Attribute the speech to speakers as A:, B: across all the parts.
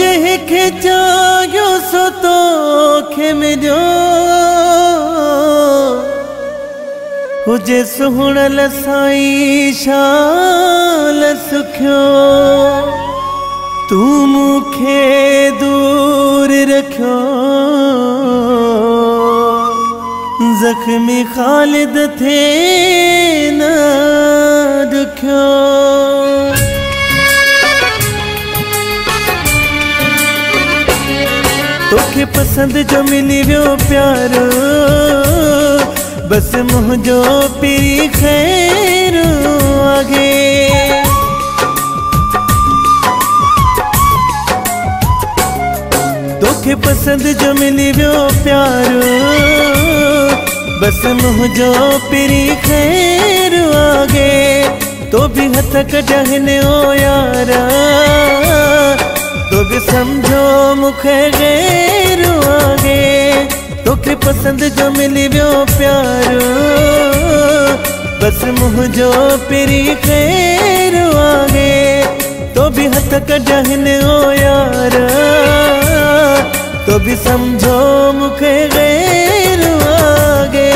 A: मुझे खिचायो सो तो खे मिलो हुजे सुहणल साईं शाल सुखियो तू मुखे दूर रखियो जख्मी खालिद थे न दुखियो। तोखे पसंद जो मिली वियो प्यार बस मुझो पीरी खैर आगे। तोखे पसंद जो मिली वियो प्यार बस मुझो पीरी खैर आगे। तो भी हथ कढहिन ओ यारा तो भी समझो मुखे गैर आगे। तोखे पसंद जो मिली वियो प्यार बस मुझो पीरी खैर आगे। तो भी हथ कढहिन ओ यार तो भी समझो मुखे गैर आगे।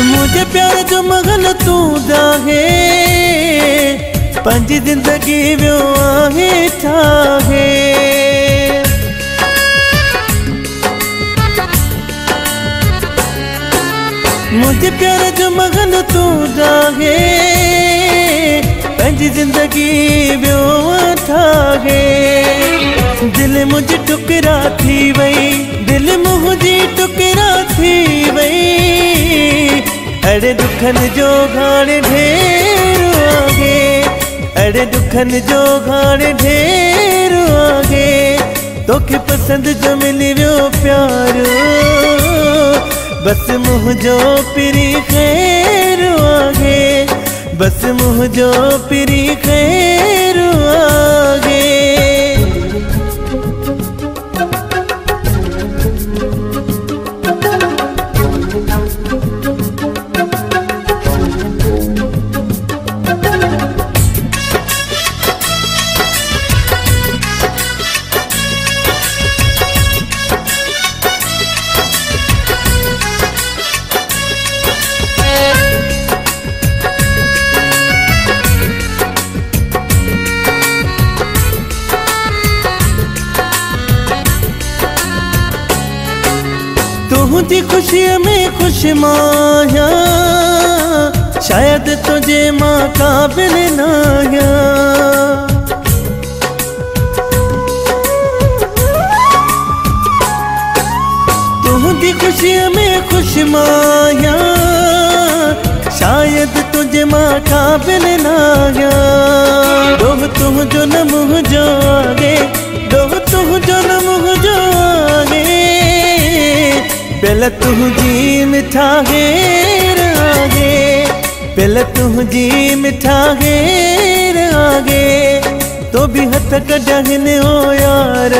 A: मुझे प्यार जो मगन तू दाहे पंजी जिंदगी वियो आहे ठाहे। मुझे प्यार जो मगन तू दाहे पंजी जिंदगी वियो ठाहे। दिल मुझे टुकरा थी वई दिल मुझी टुकरा थी वई। अड़े दुखन जो घाण ढेर आगे अड़े दुखन जो घाण ढेर आगे। तोखे पसंद जो मिली वियो प्यार बस मुझो पीरी खैर आगे। बस मुझो पीरी खैर आगे। तुझी खुशी में खुश माया शायद तुझे माँ काबिल ना आया। तुझी खुशी में खुश माया शायद तुझे माँ काबिल ना आया। दोह तुम जो न मुझो आगे दोह तुम जो न मुझो आगे। पहले तुझी मिठा घेर आगे पहले तुझी मिठा घेर आगे। तो भी हथ कढहिन ओ यार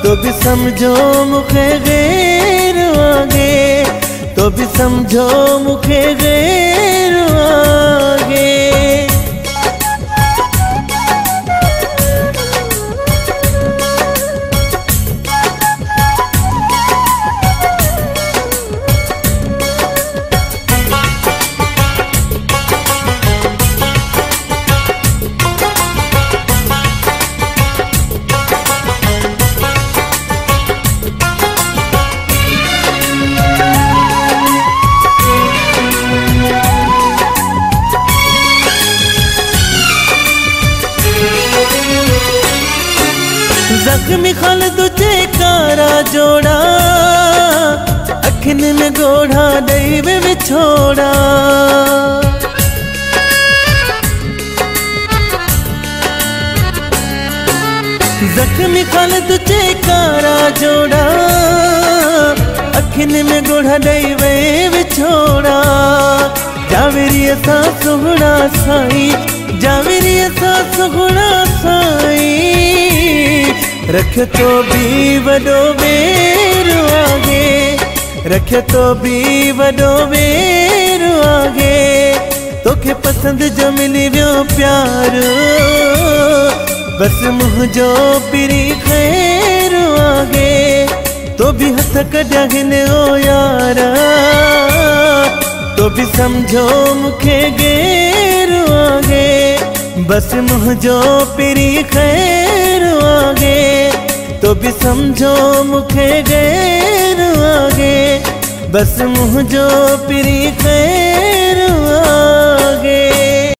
A: तो भी समझो मुखे गैर आगे। तो भी समझो मुखे गैर आगे। जख्मी खालिद कारा जोड़ा अखिन में गोढ़ा दई वे विछोड़ा। जख्मी खालिद चेकारा जोड़ा अखिन में गोढ़ा दई वे विछोड़ा जावेरी असा सुगुणा साई जावेरी असा सुगुणा साई रख तो भी वडो बेर आगे रख तो भी वडो बेर आगे तोखे पसंद जो मिली वियो प्यार बस मुझो पिरी खैर आगे तो भी हथ कढिया हिन ओ यारा तो भी समझो मुखे गैर आगे बस मुझो पिरी खैर आगे तो भी समझो मुखे गैर आगे बस मुझो पिरी खैर आगे।